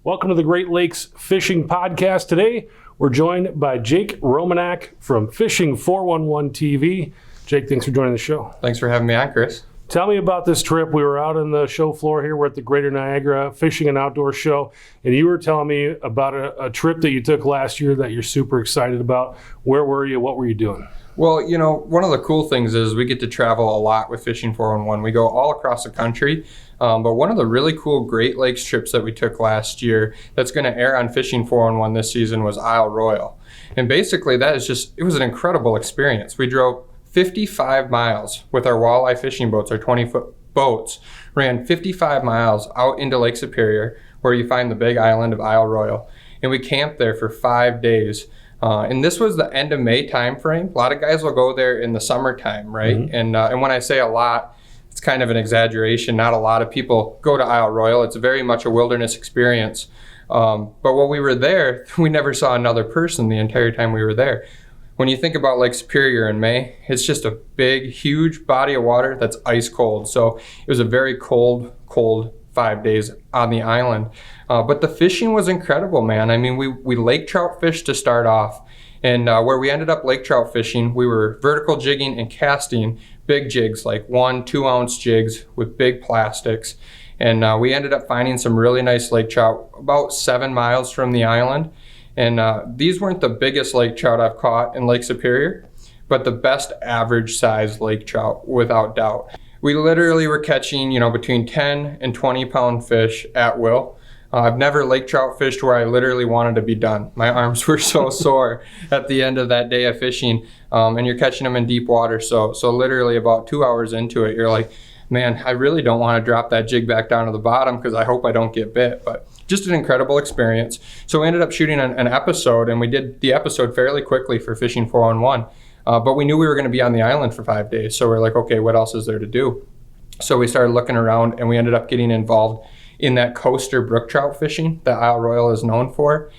Welcome to the Great Lakes Fishing Podcast. Today, we're joined by Jake Romanack from Fishing 411 TV. Jake, thanks for joining the show. Thanks for having me on, Chris. Tell me about this trip. We were out on the show floor here. We're at the Greater Niagara Fishing and Outdoor Show, and you were telling me about a trip that you took last year that you're super excited about. Where were you? What were you doing? Well, you know, one of the cool things is we get to travel a lot with Fishing 411. We go all across the country, but one of the really cool Great Lakes trips that we took last year that's going to air on Fishing 411 this season was Isle Royale. And basically that is just, it was an incredible experience. We drove 55 miles with our walleye fishing boats, our 20-foot boats, ran 55 miles out into Lake Superior where you find the big island of Isle Royale. And we camped there for 5 days. And this was the end of May time frame. A lot of guys will go there in the summertime, right? Mm-hmm. And when I say a lot, it's kind of an exaggeration. Not a lot of people go to Isle Royale. It's very much a wilderness experience. But while we were there, we never saw another person the entire time we were there. When you think about Lake Superior in May, it's just a big, huge body of water that's ice cold. So it was a very cold 5 days on the island. But the fishing was incredible, man. I mean, we lake trout fished to start off. And where we ended up lake trout fishing, we were vertical jigging and casting big jigs, like 1-2 ounce jigs with big plastics. And we ended up finding some really nice lake trout about 7 miles from the island. And these weren't the biggest lake trout I've caught in Lake Superior, but the best average size lake trout without doubt. We literally were catching, between 10 and 20 pound fish at will. I've never lake trout fished where I literally wanted to be done. My arms were so sore at the end of that day of fishing, and you're catching them in deep water. So literally about 2 hours into it, you're like, man, I really don't want to drop that jig back down to the bottom because I hope I don't get bit. But just an incredible experience. So we ended up shooting an episode, and we did the episode fairly quickly for Fishing 411. But we knew we were going to be on the island for 5 days. So we're like, okay, what else is there to do? So we started looking around, and we ended up getting involved in that coaster brook trout fishing that Isle Royale is known for.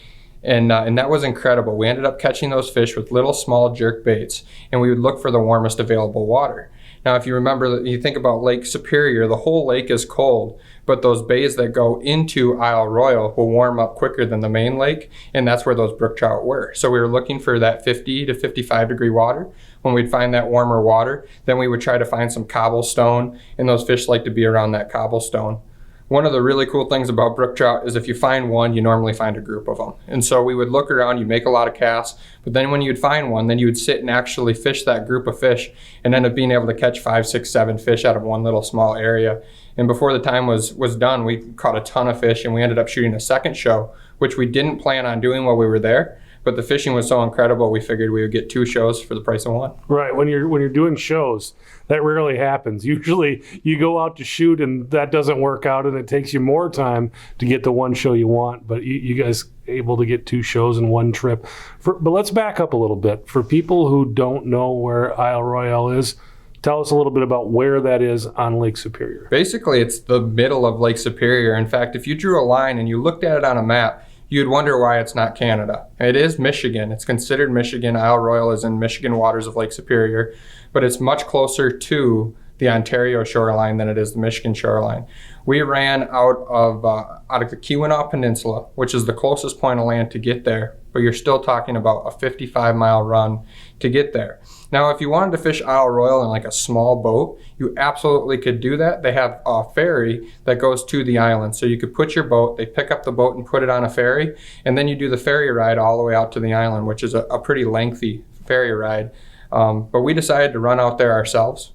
And that was incredible. We ended up catching those fish with little small jerk baits, and we would look for the warmest available water. Now, if you remember, you think about Lake Superior, the whole lake is cold, but those bays that go into Isle Royale will warm up quicker than the main lake, and that's where those brook trout were. So we were looking for that 50 to 55 degree water. When we'd find that warmer water, then we would try to find some cobblestone, and those fish like to be around that cobblestone. One of the really cool things about brook trout is if you find one, you normally find a group of them. And so we would look around, you make a lot of casts, but then when you'd find one, then you would sit and actually fish that group of fish and end up being able to catch 5, 6, 7 fish out of one little small area. And before the time was done, we caught a ton of fish, and we ended up shooting a second show, which we didn't plan on doing while we were there. But the fishing was so incredible, we figured we would get 2 shows for the price of 1. Right. When you're doing shows, that rarely happens. Usually you go out to shoot and that doesn't work out, and it takes you more time to get the one show you want. But you guys able to get 2 shows in one trip. But let's back up a little bit. For people who don't know where Isle Royale is, tell us a little bit about where that is on Lake Superior. Basically, it's the middle of Lake Superior. In fact, if you drew a line and you looked at it on a map, you'd wonder why it's not Canada. It is Michigan. It's considered Michigan. Isle Royale is in Michigan waters of Lake Superior, but it's much closer to the Ontario shoreline than it is the Michigan shoreline. We ran out of the Keweenaw Peninsula, which is the closest point of land to get there, but you're still talking about a 55-mile run to get there. Now, if you wanted to fish Isle Royale in like a small boat, you absolutely could do that. They have a ferry that goes to the island. So you could put your boat, they pick up the boat and put it on a ferry, and then you do the ferry ride all the way out to the island, which is a pretty lengthy ferry ride. But we decided to run out there ourselves.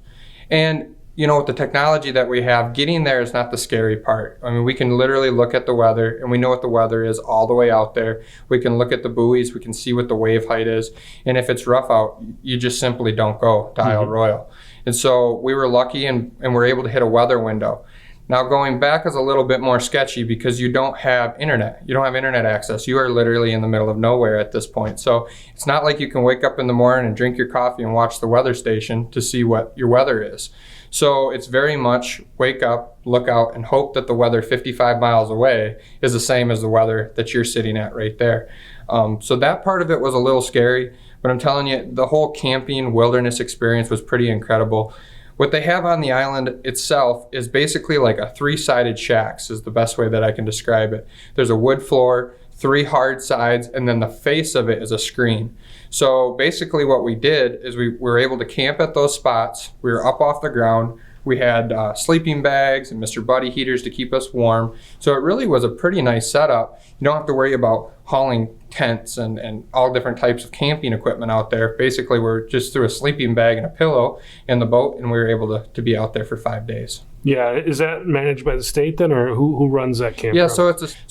And with the technology that we have, getting there is not the scary part. I mean, we can literally look at the weather, and we know what the weather is all the way out there. We can look at the buoys, we can see what the wave height is. And if it's rough out, you just simply don't go to Isle Royale. And so we were lucky and were able to hit a weather window. Now, going back is a little bit more sketchy because you don't have internet. You don't have internet access. You are literally in the middle of nowhere at this point. So it's not like you can wake up in the morning and drink your coffee and watch the weather station to see what your weather is. So it's very much wake up, look out, and hope that the weather 55 miles away is the same as the weather that you're sitting at right there. So that part of it was a little scary, but I'm telling you, the whole camping wilderness experience was pretty incredible. What they have on the island itself is basically like a 3-sided shacks is the best way that I can describe it. There's a wood floor, 3 hard sides, and then the face of it is a screen. So basically what we did is we were able to camp at those spots. We were up off the ground. We had sleeping bags and Mr. Buddy heaters to keep us warm. So it really was a pretty nice setup. You don't have to worry about hauling tents and all different types of camping equipment out there. Basically, we're just threw a sleeping bag and a pillow in the boat, and we were able to be out there for 5 days. Yeah, is that managed by the state then, or who runs that campground? Yeah, so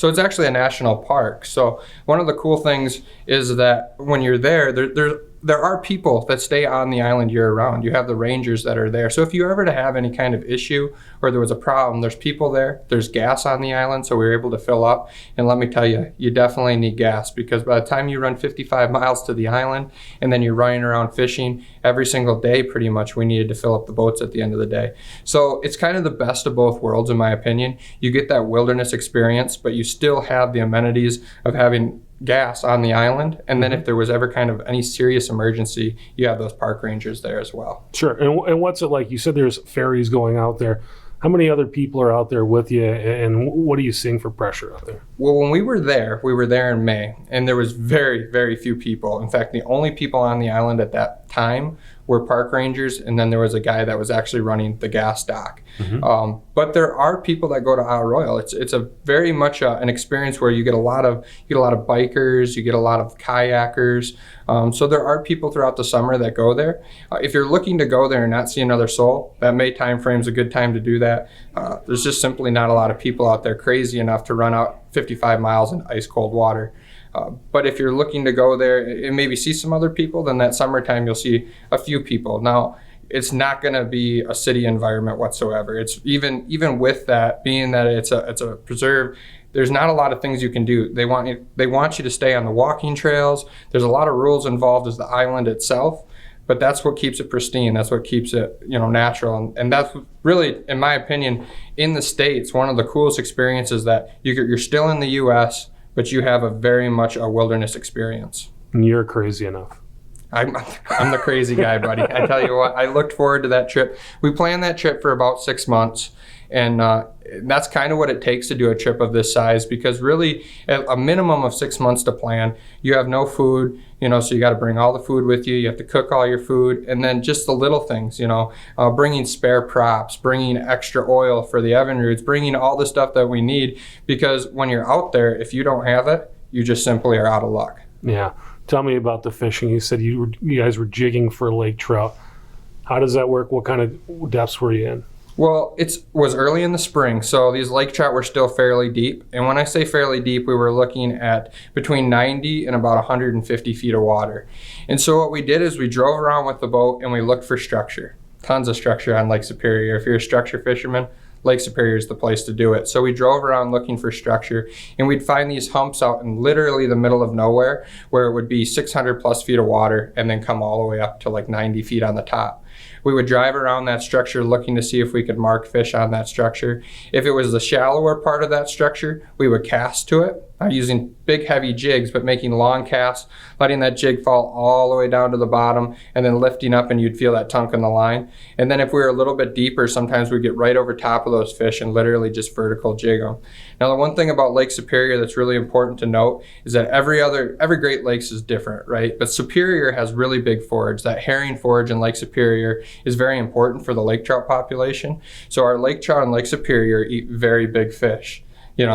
it's actually a national park. So one of the cool things is that when you're there are people that stay on the island year round. You have the rangers that are there. So if you ever to have any kind of issue or there was a problem, there's people there. There's gas on the island, so we were able to fill up. And let me tell you, you definitely need gas, because by the time you run 55 miles to the island and then you're running around fishing every single day, pretty much, we needed to fill up the boats at the end of the day. So it's kind of the best of both worlds, in my opinion. You get that wilderness experience, but you still have the amenities of having gas on the island, and then if there was ever kind of any serious emergency, you have those park rangers there as well. Sure. And what's it like? You said there's ferries going out there. How many other people are out there with you, and what are you seeing for pressure out there? Well, when we were there in May, and there was very, very few people. In fact, the only people on the island at that time were park rangers, and then there was a guy that was actually running the gas dock. But there are people that go to Isle Royale. It's a very much an experience where you get a lot of bikers, you get a lot of kayakers. So there are people throughout the summer that go there. If you're looking to go there and not see another soul, that May time frame is a good time to do that. There's just simply not a lot of people out there crazy enough to run out 55 miles in ice cold water. But if you're looking to go there and maybe see some other people, then that summertime you'll see a few people. Now, it's not going to be a city environment whatsoever. It's even with that, being that it's a preserve, there's not a lot of things you can do. They want you to stay on the walking trails. There's a lot of rules involved as the island itself, but that's what keeps it pristine. That's what keeps it, natural. And that's really, in my opinion, in the States, one of the coolest experiences that you're still in the U.S., but you have a very much a wilderness experience. And you're crazy enough. I'm the crazy guy, buddy. I tell you what, I looked forward to that trip. We planned that trip for about 6 months, and that's kind of what it takes to do a trip of this size, because really at a minimum of 6 months to plan. You have no food, so you got to bring all the food with you. You have to cook all your food, and then just the little things, bringing spare props, bringing extra oil for the oven roots, bringing all the stuff that we need, because when you're out there, if you don't have it, you just simply are out of luck. Yeah. Tell me about the fishing. You said you guys were jigging for lake trout. How does that work? What kind of depths were you in? Well, it was early in the spring, so these lake trout were still fairly deep. And when I say fairly deep, we were looking at between 90 and about 150 feet of water. And so what we did is we drove around with the boat and we looked for structure. Tons of structure on Lake Superior. If you're a structure fisherman, Lake Superior is the place to do it. So we drove around looking for structure, and we'd find these humps out in literally the middle of nowhere where it would be 600 plus feet of water and then come all the way up to like 90 feet on the top. We would drive around that structure looking to see if we could mark fish on that structure. If it was the shallower part of that structure, we would cast to it, not using big heavy jigs, but making long casts, letting that jig fall all the way down to the bottom and then lifting up, and you'd feel that tunk in the line. And then if we were a little bit deeper, sometimes we'd get right over top of those fish and literally just vertical jig them. Now, the one thing about Lake Superior that's really important to note is that every Great Lakes is different, right? But Superior has really big forage. That herring forage in Lake Superior is very important for the lake trout population. So our lake trout in Lake Superior eat very big fish.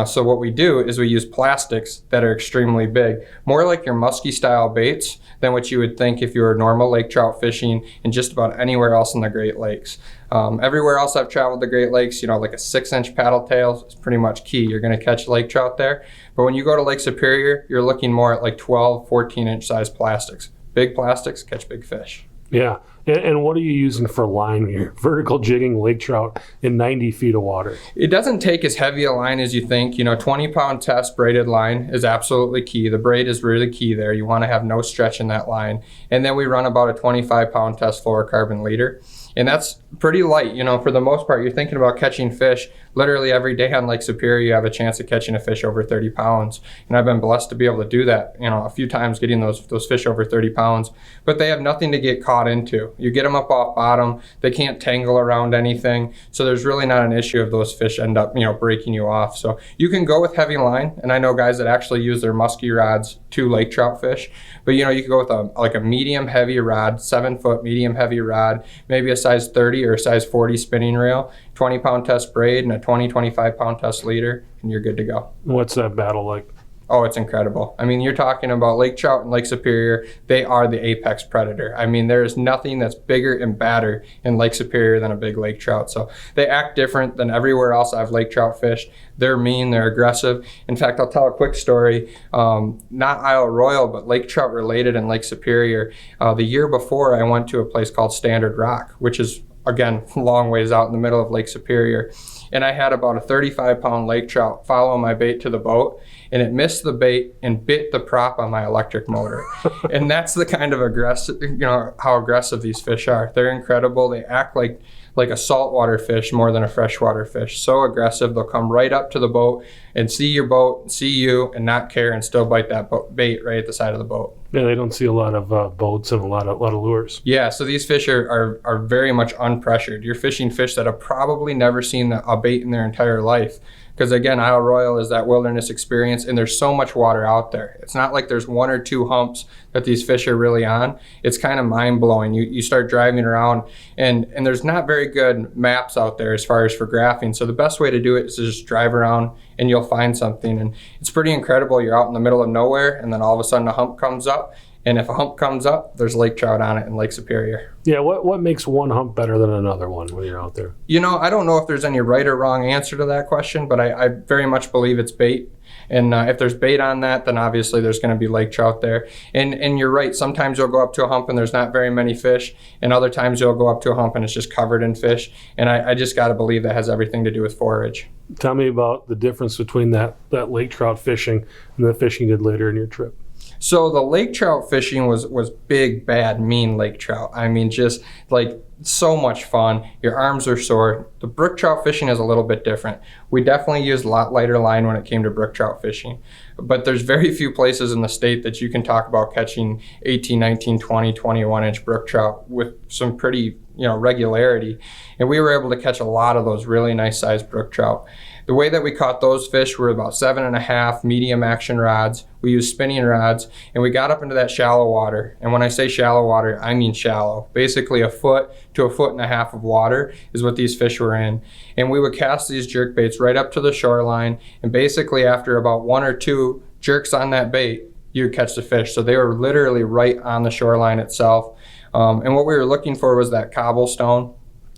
So what we do is we use plastics that are extremely big, more like your musky style baits than what you would think if you were normal lake trout fishing in just about anywhere else in the Great Lakes. Everywhere else I've traveled the Great Lakes, like a 6-inch paddle tail is pretty much key. You're going to catch lake trout there. But when you go to Lake Superior, you're looking more at like 12, 14-inch size plastics. Big plastics catch big fish. Yeah. And what are you using for line here? Vertical jigging lake trout in 90 feet of water. It doesn't take as heavy a line as you think. 20-pound test braided line is absolutely key. The braid is really key there. You want to have no stretch in that line. And then we run about a 25-pound test fluorocarbon leader. And that's pretty light, you know, for the most part. You're thinking about catching fish literally every day on Lake Superior. You have a chance of catching a fish over 30 pounds. And I've been blessed to be able to do that, you know, a few times, getting those fish over 30 pounds. But they have nothing to get caught into. You get them up off bottom, they can't tangle around anything. So there's really not an issue if those fish end up, you know, breaking you off. So you can go with heavy line. And I know guys that actually use their musky rods to lake trout fish. But, you know, you can go with a medium heavy rod, 7-foot medium heavy rod, maybe a size 30 or a size 40 spinning reel, 20-pound test braid, and a 25-pound test leader, and you're good to go. What's that battle like? Oh, it's incredible. I mean, you're talking about lake trout and Lake Superior. They are the apex predator. I mean, there is nothing that's bigger and badder in Lake Superior than a big lake trout. So they act different than everywhere else I've lake trout fished. They're mean, they're aggressive. In fact, I'll tell a quick story, not Isle Royale, but lake trout related in Lake Superior. The year before, I went to a place called Standard Rock, which is, again, a long ways out in the middle of Lake Superior. And I had about a 35-pound lake trout follow my bait to the boat, and it missed the bait and bit the prop on my electric motor. And that's the kind of aggressive, you know, how aggressive these fish are. They're incredible. They act like a saltwater fish more than a freshwater fish. So aggressive, they'll come right up to the boat and see your boat, see you, and not care, and still bite that bait right at the side of the boat. Yeah, they don't see a lot of boats and a lot of lures. Yeah, so these fish are very much unpressured. You're fishing fish that have probably never seen a bait in their entire life. Because again, Isle Royale is that wilderness experience, and there's so much water out there. It's not like there's 1 or 2 humps that these fish are really on. It's kind of mind-blowing. You start driving around, and there's not very good maps out there as far as for graphing. So the best way to do it is to just drive around, and you'll find something. And it's pretty incredible. You're out in the middle of nowhere, and then all of a sudden a hump comes up. And if a hump comes up, there's lake trout on it in Lake Superior. Yeah, what makes one hump better than another one when you're out there? You know, I don't know if there's any right or wrong answer to that question, but I very much believe it's bait. And if there's bait on that, then obviously there's going to be lake trout there. And you're right, sometimes you'll go up to a hump and there's not very many fish, and other times you'll go up to a hump and it's just covered in fish. And I just got to believe that has everything to do with forage. Tell me about the difference between that lake trout fishing and the fishing you did later in your trip. So the lake trout fishing was big, bad, mean lake trout. I mean, just like so much fun. Your arms are sore. The brook trout fishing is a little bit different. We definitely used a lot lighter line when it came to brook trout fishing. But there's very few places in the state that you can talk about catching 18, 19, 20, 21-inch brook trout with some pretty, you know, regularity. And we were able to catch a lot of those really nice sized brook trout. The way that we caught those fish were about 7.5 medium action rods. We used spinning rods, and we got up into that shallow water. And when I say shallow water, I mean shallow. Basically 1 foot to 1.5 foot of water is what these fish were in. And we would cast these jerk baits right up to the shoreline, and basically after about 1 or 2 jerks on that bait, you would catch the fish. So they were literally right on the shoreline itself. And what we were looking for was that cobblestone.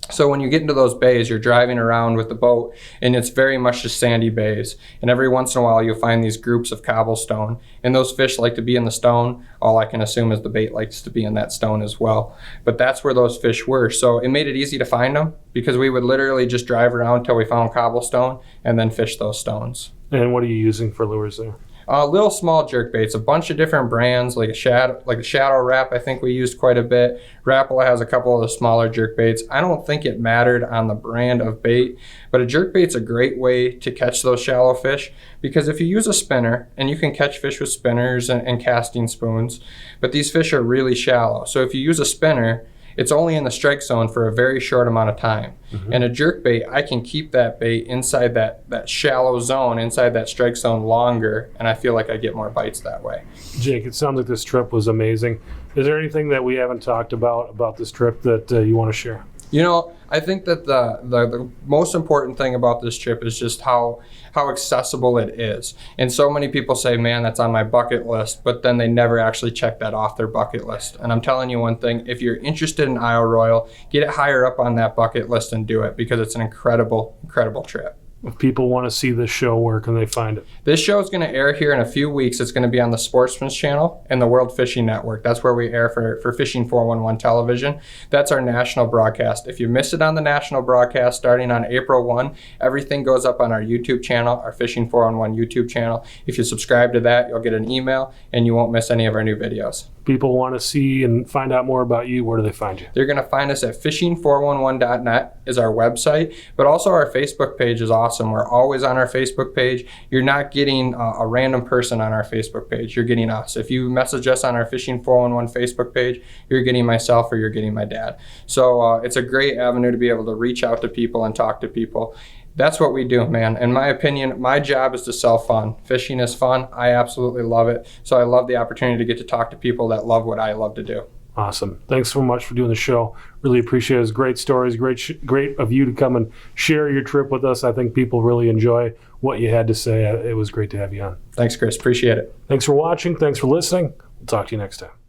So when you get into those bays, you're driving around with the boat, and it's very much just sandy bays. And every once in a while, you'll find these groups of cobblestone. And those fish like to be in the stone. All I can assume is the bait likes to be in that stone as well. But that's where those fish were. So it made it easy to find them, because we would literally just drive around until we found cobblestone and then fish those stones. And what are you using for lures there? Little small jerk baits, a bunch of different brands, like a shadow wrap. I think we used quite a bit. Rapala has a couple of the smaller jerk baits. I don't think it mattered on the brand of bait, but a jerk bait's a great way to catch those shallow fish, because if you use a spinner, and you can catch fish with spinners and casting spoons, but these fish are really shallow. So if you use a spinner, it's only in the strike zone for a very short amount of time. Mm-hmm. And a jerk bait, I can keep that bait inside that shallow zone, inside that strike zone longer, and I feel like I get more bites that way. Jake, it sounds like this trip was amazing. Is there anything that we haven't talked about this trip that you want to share? You know, I think that the most important thing about this trip is just how accessible it is. And so many people say, man, that's on my bucket list, but then they never actually check that off their bucket list. And I'm telling you one thing, if you're interested in Isle Royale, get it higher up on that bucket list and do it, because it's an incredible, incredible trip. If people want to see this show, where can they find it? This show is going to air here in a few weeks. It's going to be on the Sportsman's Channel and the World Fishing Network. That's where we air for Fishing 411 television. That's our national broadcast. If you miss it on the national broadcast starting on April 1, everything goes up on our YouTube channel, our Fishing 411 YouTube channel. If you subscribe to that, you'll get an email and you won't miss any of our new videos. people want to see and find out more about you, where do they find you? They're going to find us at fishing411.net is our website, but also our Facebook page is awesome. We're always on our Facebook page. You're not getting a random person on our Facebook page. You're getting us. If you message us on our Fishing 411 Facebook page, you're getting myself or you're getting my dad. So it's a great avenue to be able to reach out to people and talk to people. That's what we do, man. In my opinion, my job is to sell fun. Fishing is fun. I absolutely love it. So I love the opportunity to get to talk to people that love what I love to do. Awesome. Thanks so much for doing the show. Really appreciate it. It's great stories. Great of you to come and share your trip with us. I think people really enjoy what you had to say. It was great to have you on. Thanks, Chris. Appreciate it. Thanks for watching. Thanks for listening. We'll talk to you next time.